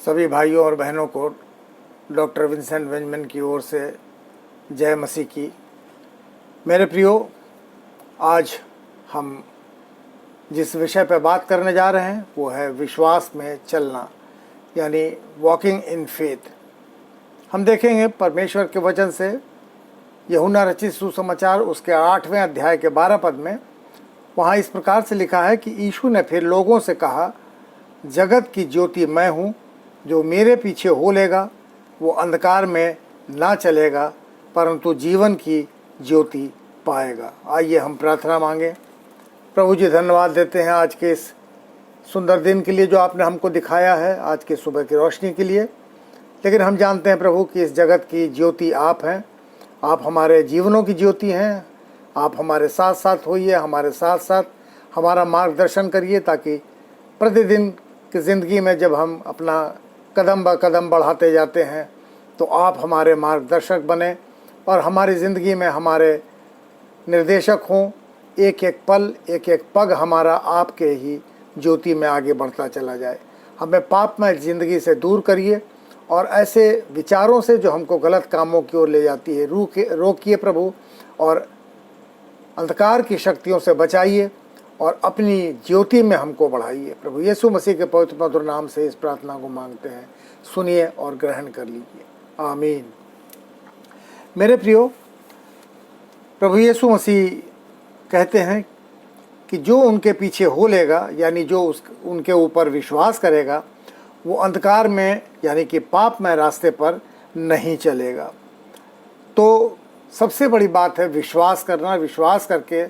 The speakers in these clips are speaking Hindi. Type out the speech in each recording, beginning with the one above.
सभी भाइयों और बहनों को डॉक्टर विंसेंट बेंजामिन की ओर से जय मसीह की। मेरे प्रियो, आज हम जिस विषय पर बात करने जा रहे हैं वो है विश्वास में चलना, यानी वॉकिंग इन फेथ। हम देखेंगे परमेश्वर के वचन से यूहन्ना रचित सुसमाचार उसके 8वें अध्याय के 12 पद में वहाँ इस प्रकार से लिखा है कि यीशु ने फिर लोगों से कहा, जगत की ज्योति मैं हूँ, जो मेरे पीछे हो लेगा वो अंधकार में ना चलेगा परंतु जीवन की ज्योति पाएगा। आइए हम प्रार्थना मांगें। प्रभु जी, धन्यवाद देते हैं आज के इस सुंदर दिन के लिए जो आपने हमको दिखाया है, आज के सुबह की रोशनी के लिए। लेकिन हम जानते हैं प्रभु कि इस जगत की ज्योति आप हैं, आप हमारे जीवनों की ज्योति हैं। आप हमारे साथ साथ होइए, हमारे साथ साथ हमारा मार्गदर्शन करिए, ताकि प्रतिदिन की ज़िंदगी में जब हम अपना कदम ब कदम बढ़ाते जाते हैं तो आप हमारे मार्गदर्शक बने और हमारी ज़िंदगी में हमारे निर्देशक हों। एक एक पल, एक एक पग हमारा आपके ही ज्योति में आगे बढ़ता चला जाए। हमें पापमय ज़िंदगी से दूर करिए और ऐसे विचारों से जो हमको गलत कामों की ओर ले जाती है रोकिए प्रभु, और अंधकार की शक्तियों से बचाइए और अपनी ज्योति में हमको बढ़ाइए। प्रभु यीशु मसीह के पवित्र मधुर नाम से इस प्रार्थना को मांगते हैं, सुनिए और ग्रहण कर लीजिए, आमीन। मेरे प्रियो, प्रभु यीशु मसीह कहते हैं कि जो उनके पीछे हो लेगा, यानी जो उनके ऊपर विश्वास करेगा, वो अंधकार में यानी कि पापमय रास्ते पर नहीं चलेगा। तो सबसे बड़ी बात है विश्वास करना। विश्वास करके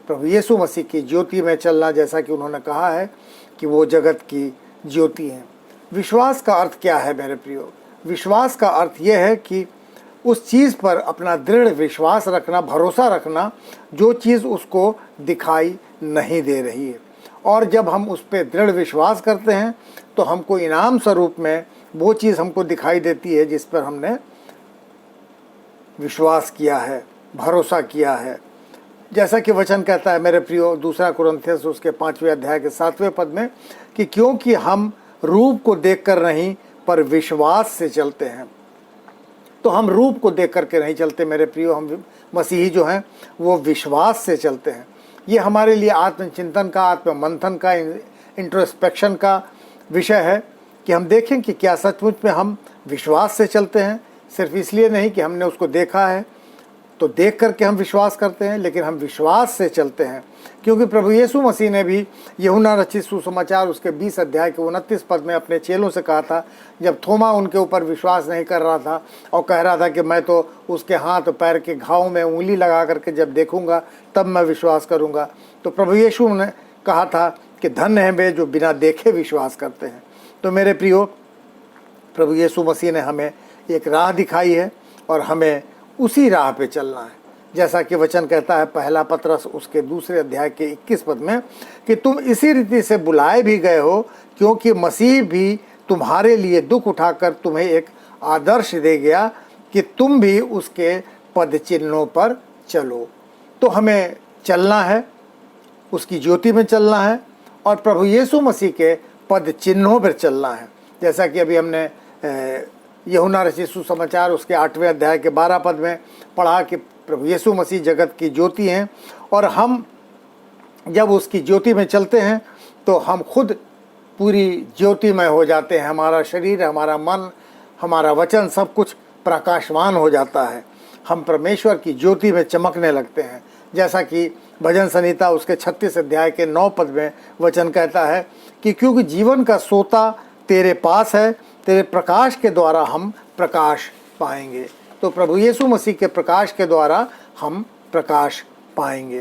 प्रभु यीशु मसीह की ज्योति में चलना, जैसा कि उन्होंने कहा है कि वो जगत की ज्योति हैं। विश्वास का अर्थ क्या है मेरे प्रियो? विश्वास का अर्थ ये है कि उस चीज़ पर अपना दृढ़ विश्वास रखना, भरोसा रखना जो चीज़ उसको दिखाई नहीं दे रही है। और जब हम उस पर दृढ़ विश्वास करते हैं तो हमको इनाम स्वरूप में वो चीज़ हमको दिखाई देती है जिस पर हमने विश्वास किया है, भरोसा किया है। जैसा कि वचन कहता है मेरे प्रियो, 2 कुरिन्थियों उसके 5वें अध्याय के 7वें पद में कि क्योंकि हम रूप को देखकर नहीं पर विश्वास से चलते हैं। तो हम रूप को देख करके नहीं चलते मेरे प्रियो, हम मसीही जो हैं वो विश्वास से चलते हैं। ये हमारे लिए आत्मचिंतन का, आत्ममंथन का, इंट्रोस्पेक्शन का विषय है कि हम देखें कि क्या सचमुच में हम विश्वास से चलते हैं। सिर्फ इसलिए नहीं कि हमने उसको देखा है तो देख करके हम विश्वास करते हैं, लेकिन हम विश्वास से चलते हैं। क्योंकि प्रभु यीशु मसीह ने भी यूहन्ना रचित सुसमाचार उसके 20 अध्याय के 29 पद में अपने चेलों से कहा था, जब थोमा उनके ऊपर विश्वास नहीं कर रहा था और कह रहा था कि मैं तो उसके हाथ पैर के घाव में उंगली लगा करके जब देखूंगा तब मैं विश्वास करूंगा, तो प्रभु यीशु ने कहा था कि धन्य है वे जो बिना देखे विश्वास करते हैं। तो मेरे प्रियो, प्रभु यीशु मसीह ने हमें एक राह दिखाई है और हमें उसी राह पे चलना है। जैसा कि वचन कहता है पहला पत्रस उसके 2 अध्याय के 21 पद में कि तुम इसी रीति से बुलाए भी गए हो, क्योंकि मसीह भी तुम्हारे लिए दुख उठाकर तुम्हें एक आदर्श दे गया कि तुम भी उसके पद चिन्हों पर चलो। तो हमें चलना है, उसकी ज्योति में चलना है और प्रभु यीशु मसीह के पद चिन्हों पर चलना है। जैसा कि अभी हमने यूहन्ना रचित सुसमाचार उसके 8वें अध्याय के 12 पद में पढ़ा कि प्रभु यीशु मसीह जगत की ज्योति हैं, और हम जब उसकी ज्योति में चलते हैं तो हम खुद पूरी ज्योतिमय हो जाते हैं। हमारा शरीर, हमारा मन, हमारा वचन सब कुछ प्रकाशवान हो जाता है। हम परमेश्वर की ज्योति में चमकने लगते हैं। जैसा कि भजन संहिता उसके 36 अध्याय के 9 पद में वचन कहता है कि क्योंकि जीवन का सोता तेरे पास है, तेरे प्रकाश के द्वारा हम प्रकाश पाएंगे। तो प्रभु यीशु मसीह के प्रकाश के द्वारा हम प्रकाश पाएंगे।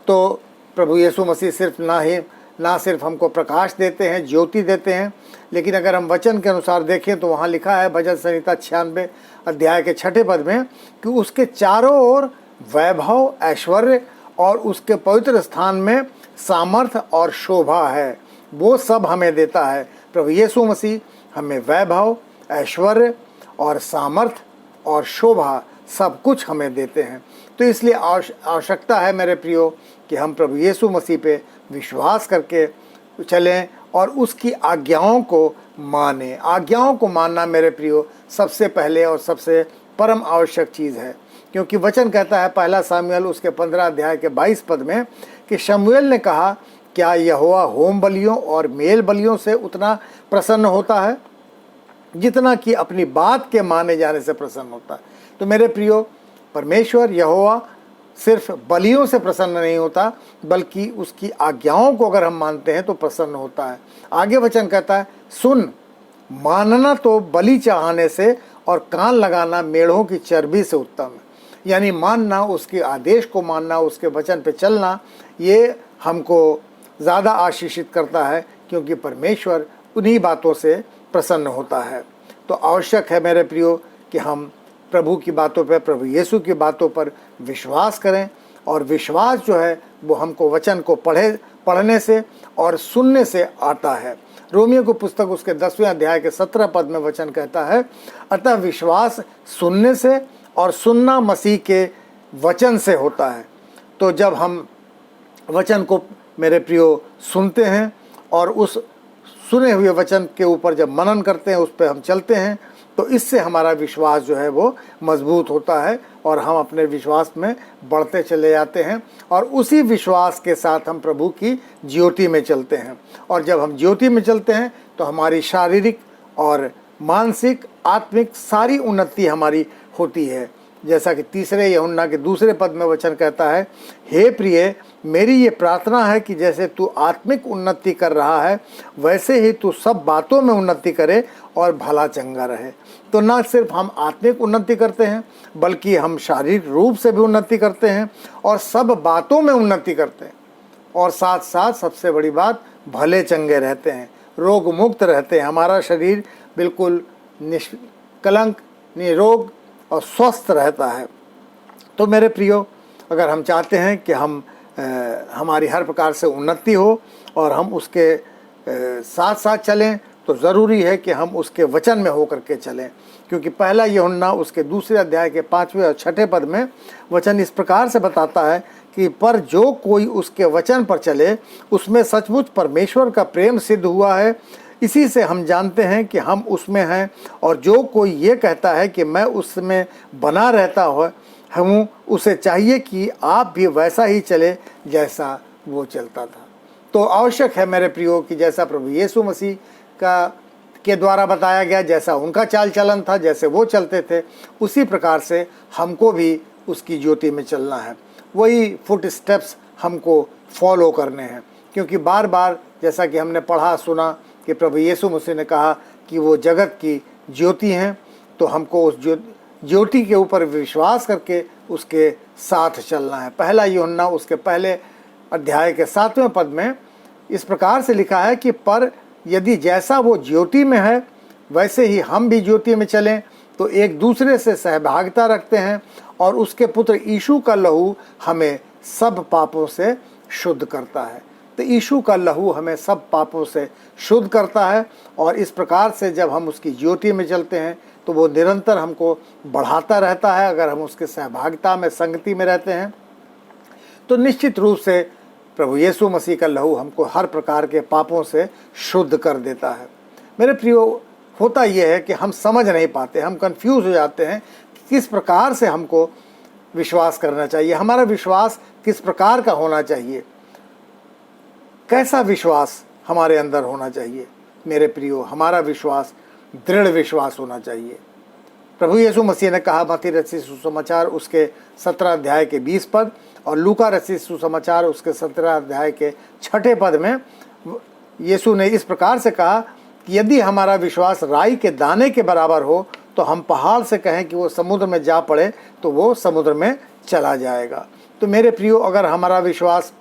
तो प्रभु यीशु मसीह ना सिर्फ हमको प्रकाश देते हैं, ज्योति देते हैं, लेकिन अगर हम वचन के अनुसार देखें तो वहाँ लिखा है भजन संहिता 96 अध्याय के 6 पद में कि उसके चारों ओर वैभव, ऐश्वर्य और उसके पवित्र स्थान में सामर्थ्य और शोभा है। वो सब हमें देता है। प्रभु यीशु मसीह हमें वैभव, ऐश्वर्य और सामर्थ्य और शोभा सब कुछ हमें देते हैं। तो इसलिए आवश्यकता है मेरे प्रियो कि हम प्रभु यीशु मसीह पे विश्वास करके चलें और उसकी आज्ञाओं को माने। आज्ञाओं को मानना मेरे प्रियो सबसे पहले और सबसे परम आवश्यक चीज़ है, क्योंकि वचन कहता है पहला सामुएल उसके 15 अध्याय के 22 पद में कि शमूएल ने कहा, क्या यहोवा होम बलियों और मेल बलियों से उतना प्रसन्न होता है जितना कि अपनी बात के माने जाने से प्रसन्न होता है। तो मेरे प्रियो, परमेश्वर यहोवा सिर्फ बलियों से प्रसन्न नहीं होता, बल्कि उसकी आज्ञाओं को अगर हम मानते हैं तो प्रसन्न होता है। आगे वचन कहता है, सुन, मानना तो बलि चढ़ाने से और कान लगाना मेढ़ों की चर्बी से उत्तम है। यानी मानना, उसके आदेश को मानना, उसके वचन पे चलना, ये हमको ज़्यादा आशीषित करता है, क्योंकि परमेश्वर उन्हीं बातों से प्रसन्न होता है। तो आवश्यक है मेरे प्रियो कि हम प्रभु की बातों पर, प्रभु यीशु की बातों पर विश्वास करें। और विश्वास जो है वो हमको वचन को पढ़ने से और सुनने से आता है। रोमियो की पुस्तक उसके 10वें अध्याय के 17 पद में वचन कहता है, अतः विश्वास सुनने से और सुनना मसीह के वचन से होता है। तो जब हम वचन को मेरे प्रियो सुनते हैं और उस सुने हुए वचन के ऊपर जब मनन करते हैं, उस पर हम चलते हैं, तो इससे हमारा विश्वास जो है वो मजबूत होता है और हम अपने विश्वास में बढ़ते चले जाते हैं। और उसी विश्वास के साथ हम प्रभु की ज्योति में चलते हैं। और जब हम ज्योति में चलते हैं तो हमारी शारीरिक और मानसिक, आत्मिक सारी उन्नति हमारी होती है। जैसा कि 3 यूहन्ना के 2 पद में वचन कहता है, हे प्रिय, मेरी ये प्रार्थना है कि जैसे तू आत्मिक उन्नति कर रहा है, वैसे ही तू सब बातों में उन्नति करे और भला चंगा रहे। तो न सिर्फ हम आत्मिक उन्नति करते हैं, बल्कि हम शारीरिक रूप से भी उन्नति करते हैं और सब बातों में उन्नति करते हैं। और साथ साथ सबसे बड़ी बात, भले चंगे रहते हैं, रोग मुक्त रहते हैं। हमारा शरीर बिल्कुल निष्कलंक, निरोग और स्वस्थ रहता है। तो मेरे प्रियो, अगर हम चाहते हैं कि हमारी हर प्रकार से उन्नति हो और हम उसके साथ साथ चलें, तो ज़रूरी है कि हम उसके वचन में होकर के चलें। क्योंकि पहला यूहन्ना उसके 2 अध्याय के 5वें और 6ठे पद में वचन इस प्रकार से बताता है कि पर जो कोई उसके वचन पर चले, उसमें सचमुच परमेश्वर का प्रेम सिद्ध हुआ है। इसी से हम जानते हैं कि हम उसमें हैं। और जो कोई ये कहता है कि मैं उसमें बना रहता हूँ, उसे चाहिए कि आप भी वैसा ही चले जैसा वो चलता था। तो आवश्यक है मेरे प्रियो कि जैसा प्रभु यीशु मसीह के द्वारा बताया गया, जैसा उनका चाल चलन था, जैसे वो चलते थे, उसी प्रकार से हमको भी उसकी ज्योति में चलना है। वही फुट स्टेप्स हमको फॉलो करने हैं। क्योंकि बार बार जैसा कि हमने पढ़ा सुना कि प्रभु यीशु मसीह ने कहा कि वो जगत की ज्योति हैं, तो हमको उस ज्योति के ऊपर विश्वास करके उसके साथ चलना है। पहला यूहन्ना उसके पहले अध्याय के 7वें पद में इस प्रकार से लिखा है कि पर यदि जैसा वो ज्योति में है, वैसे ही हम भी ज्योति में चलें, तो एक दूसरे से सहभागिता रखते हैं और उसके पुत्र यीशु का लहू हमें सब पापों से शुद्ध करता है। तो यीशु का लहू हमें सब पापों से शुद्ध करता है। और इस प्रकार से जब हम उसकी ज्योति में चलते हैं, तो वो निरंतर हमको बढ़ाता रहता है। अगर हम उसके सहभागिता में, संगति में रहते हैं, तो निश्चित रूप से प्रभु यीशु मसीह का लहू हमको हर प्रकार के पापों से शुद्ध कर देता है। मेरे प्रियो, होता यह है कि हम समझ नहीं पाते, हम कंफ्यूज हो जाते हैं कि किस प्रकार से हमको विश्वास करना चाहिए, हमारा विश्वास किस प्रकार का होना चाहिए, कैसा विश्वास हमारे अंदर होना चाहिए। मेरे प्रियो, हमारा विश्वास दृढ़ विश्वास होना चाहिए। प्रभु यीशु मसीह ने कहा मत्ती रचित सुसमाचार उसके 17 अध्याय के 20 पद और लूका रचित सुसमाचार उसके 17 अध्याय के 6ठे पद में यीशु ने इस प्रकार से कहा कि यदि हमारा विश्वास राई के दाने के बराबर हो, तो हम पहाड़ से कहें कि वो समुद्र में जा पड़े, तो वो समुद्र में चला जाएगा। तो मेरे प्रियो, अगर हमारा विश्वास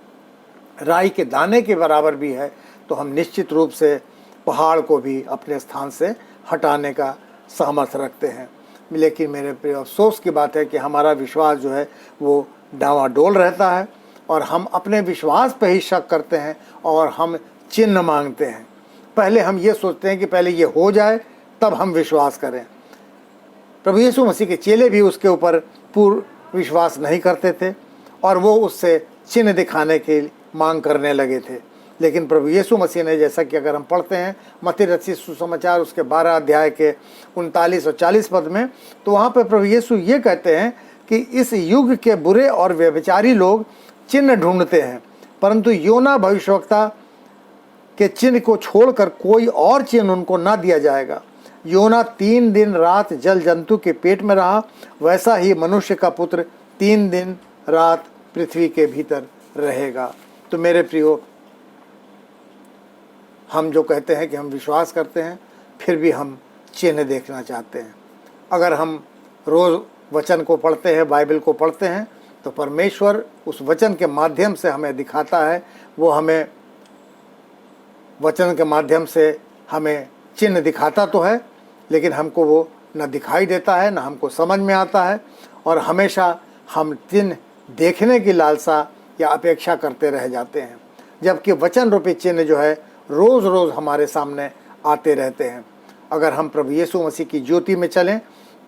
राई के दाने के बराबर भी है, तो हम निश्चित रूप से पहाड़ को भी अपने स्थान से हटाने का सामर्थ्य रखते हैं। लेकिन मेरे प्रिय, अफसोस की बात है कि हमारा विश्वास जो है वो डावाडोल रहता है और हम अपने विश्वास पे ही शक करते हैं और हम चिन्ह मांगते हैं। पहले हम ये सोचते हैं कि पहले ये हो जाए तब हम विश्वास करें। प्रभु यीशु मसीह के चेले भी उसके ऊपर पूर्ण विश्वास नहीं करते थे और वो उससे चिन्ह दिखाने की मांग करने लगे थे। लेकिन प्रभु यीशु मसीह ने, जैसा कि अगर हम पढ़ते हैं मत्ती रचित सुसमाचार उसके 12 अध्याय के 39 और 40 पद में, तो वहाँ पर प्रभु यीशु ये कहते हैं कि इस युग के बुरे और व्यभिचारी लोग चिन्ह ढूंढते हैं, परंतु योना भविष्यवक्ता के चिन्ह को छोड़कर कोई और चिन्ह उनको ना दिया जाएगा। योना 3 दिन रात जल जंतु के पेट में रहा, वैसा ही मनुष्य का पुत्र 3 दिन रात पृथ्वी के भीतर रहेगा। तो मेरे प्रियो, हम जो कहते हैं कि हम विश्वास करते हैं, फिर भी हम चिन्ह देखना चाहते हैं। अगर हम रोज़ वचन को पढ़ते हैं, बाइबल को पढ़ते हैं, तो परमेश्वर उस वचन के माध्यम से हमें दिखाता है। वो हमें वचन के माध्यम से हमें चिन्ह दिखाता तो है, लेकिन हमको वो न दिखाई देता है, न हमको समझ में आता है, और हमेशा हम चिन्ह देखने की लालसा या अपेक्षा करते रह जाते हैं, जबकि वचन रूपी चिन्ह जो है रोज़ रोज़ हमारे सामने आते रहते हैं। अगर हम प्रभु यीशु मसीह की ज्योति में चलें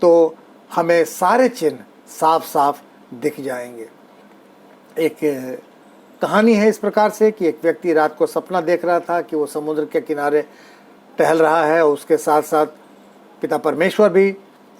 तो हमें सारे चिन्ह साफ साफ दिख जाएंगे। एक कहानी है इस प्रकार से कि एक व्यक्ति रात को सपना देख रहा था कि वो समुद्र के किनारे टहल रहा है, और उसके साथ साथ पिता परमेश्वर भी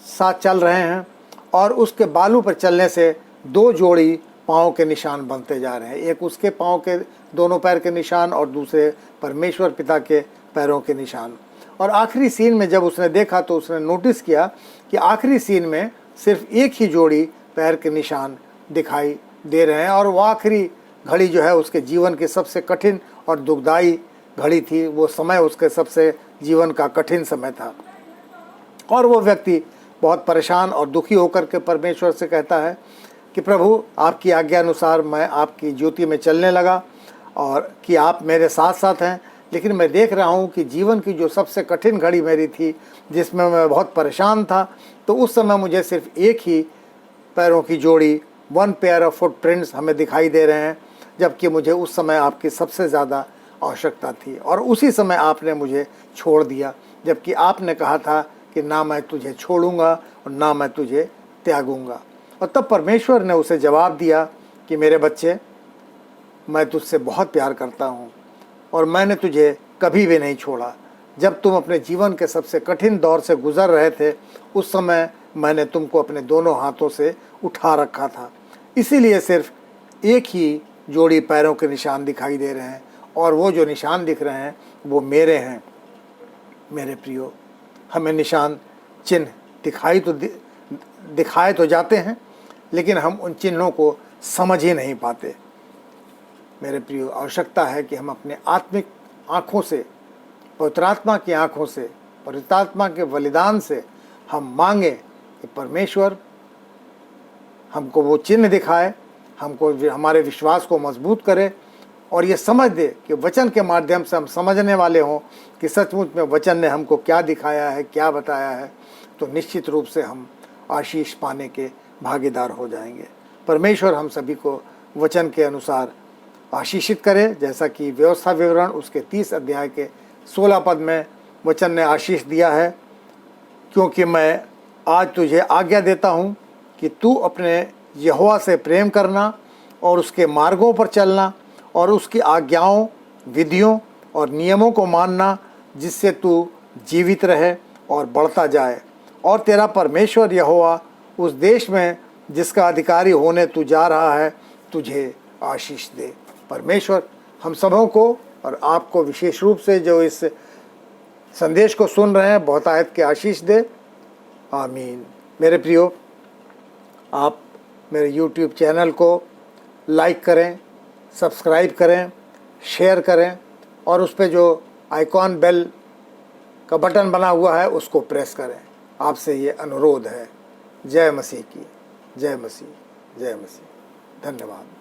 साथ चल रहे हैं, और उसके बालू पर चलने से 2 जोड़ी पाँव के निशान बनते जा रहे हैं। एक उसके पाँव के दोनों पैर के निशान और दूसरे परमेश्वर पिता के पैरों के निशान। और आखिरी सीन में जब उसने देखा तो उसने नोटिस किया कि आखिरी सीन में सिर्फ एक ही जोड़ी पैर के निशान दिखाई दे रहे हैं, और वो आखिरी घड़ी जो है उसके जीवन की सबसे कठिन और दुखदाई घड़ी थी। वो समय उसके सबसे जीवन का कठिन समय था, और वो व्यक्ति बहुत परेशान और दुखी होकर के परमेश्वर से कहता है कि प्रभु, आपकी आज्ञा अनुसार मैं आपकी ज्योति में चलने लगा और कि आप मेरे साथ साथ हैं, लेकिन मैं देख रहा हूँ कि जीवन की जो सबसे कठिन घड़ी मेरी थी, जिसमें मैं बहुत परेशान था, तो उस समय मुझे सिर्फ एक ही पैरों की जोड़ी, 1 पेयर ऑफ फुटप्रिंट्स हमें दिखाई दे रहे हैं, जबकि मुझे उस समय आपकी सबसे ज़्यादा आवश्यकता थी, और उसी समय आपने मुझे छोड़ दिया, जबकि आपने कहा था कि ना मैं तुझे छोड़ूंगा और ना मैं तुझे त्यागूंगा। और तब परमेश्वर ने उसे जवाब दिया कि मेरे बच्चे, मैं तुझसे बहुत प्यार करता हूँ, और मैंने तुझे कभी भी नहीं छोड़ा। जब तुम अपने जीवन के सबसे कठिन दौर से गुजर रहे थे, उस समय मैंने तुमको अपने दोनों हाथों से उठा रखा था। इसीलिए सिर्फ एक ही जोड़ी पैरों के निशान दिखाई दे रहे हैं, और वो जो निशान दिख रहे हैं वो मेरे हैं। मेरे प्रियो, हमें निशान चिन्ह दिखाए तो जाते हैं, लेकिन हम उन चिन्हों को समझ ही नहीं पाते। मेरे प्रियो, आवश्यकता है कि हम अपने आत्मिक आँखों से, पवित्र आत्मा की आँखों से, पवित्र आत्मा के बलिदान से हम मांगें कि परमेश्वर हमको वो चिन्ह दिखाए, हमको हमारे विश्वास को मजबूत करे, और ये समझ दे कि वचन के माध्यम से हम समझने वाले हों कि सचमुच में वचन ने हमको क्या दिखाया है, क्या बताया है, तो निश्चित रूप से हम आशीष पाने के भागीदार हो जाएंगे। परमेश्वर हम सभी को वचन के अनुसार आशीषित करे, जैसा कि व्यवस्था विवरण उसके 30 अध्याय के 16 पद में वचन ने आशीष दिया है, क्योंकि मैं आज तुझे आज्ञा देता हूँ कि तू अपने यहोवा से प्रेम करना और उसके मार्गों पर चलना और उसकी आज्ञाओं, विधियों और नियमों को मानना, जिससे तू जीवित रहे और बढ़ता जाए, और तेरा परमेश्वर यहोवा उस देश में जिसका अधिकारी होने तू जा रहा है तुझे आशीष दे। परमेश्वर हम सबों को और आपको विशेष रूप से जो इस संदेश को सुन रहे हैं बहुतायत के आशीष दे। आमीन। मेरे प्रियो, आप मेरे YouTube चैनल को लाइक करें, सब्सक्राइब करें, शेयर करें, और उस पर जो आइकॉन बेल का बटन बना हुआ है उसको प्रेस करें। आपसे ये अनुरोध है। जय मसीह की, जय मसीह, जय मसीह। धन्यवाद।